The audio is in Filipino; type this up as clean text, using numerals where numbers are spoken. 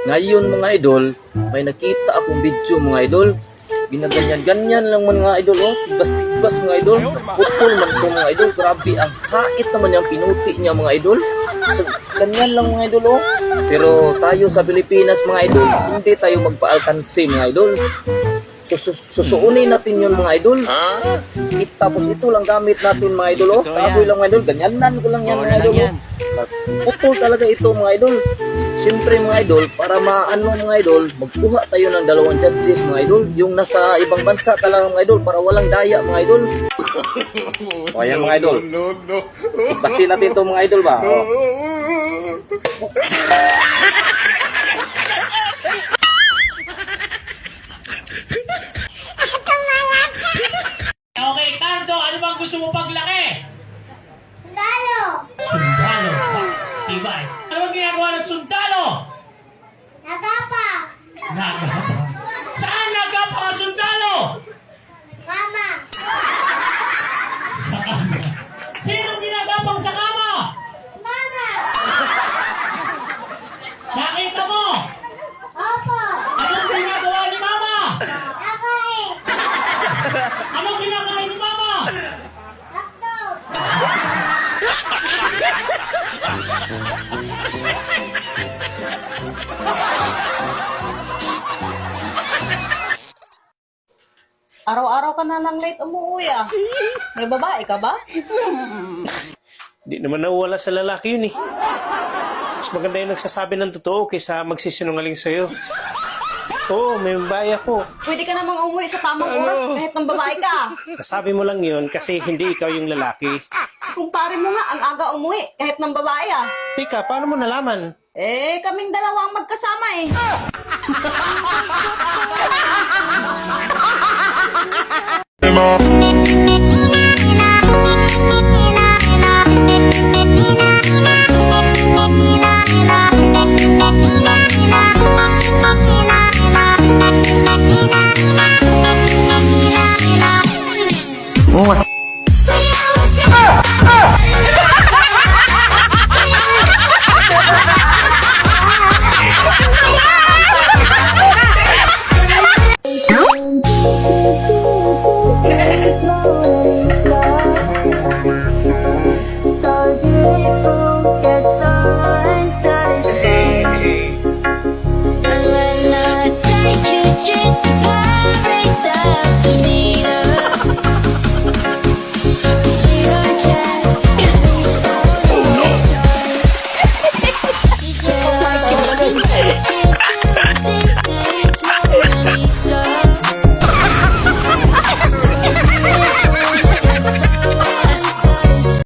Ngayon mga idol, may nakita akong video mga idol. Ginaganyan-ganyan lang mga idol, oh. Tigas-tigas mga idol. Putol man ito mga idol. Grabe, ang hait naman yung pinuti niya mga idol. So, ganyan lang mga idol, oh. Pero tayo sa Pilipinas mga idol, hindi tayo magpa-alkansi mga idol. Susuunin natin yun mga idol. Tapos ito lang gamit natin mga idol, oh. Kapoy lang mga idol. Ganyanan ko lang yan mga idol, oh. Putol talaga ito mga idol. Siyempre mga idol, para maano mga idol, magkuha tayo ng 2 judges mga idol. Yung nasa ibang bansa talaga mga idol, para walang daya mga idol. O ayan mga idol. Ipasin natin ito mga idol ba? O. Okay, Cardo, ano bang gusto mo paglaki? Sundalo! Sundalo. Diba? Ano bang ginagawa ng sundalo? Nagapa! Nagapa. Saan nagapa ang sundalo? Mama! Sa kama. Sinong ginagapang sa kama? Mama! Nakita mo? Opo! Anong ginagawa ni Mama? Nakain! Anong ginagawa ni Mama? Laptop! Araw-araw ka na lang late umuwi ah. May babae ka ba? Di naman nawala sa lalaki yun eh. Mas maganda yung nagsasabi ng totoo kaysa magsisinungaling sa'yo. Oo, may babae ako. Pwede ka namang umuwi sa tamang oras kahit ng babae ka. Nasabi mo lang yun kasi hindi ikaw yung lalaki. Si kumpare mo nga ang aga umuwi kahit ng babae ah. Tika, paano mo nalaman? Eh, kaming dalawa ang magkasama eh. Emma.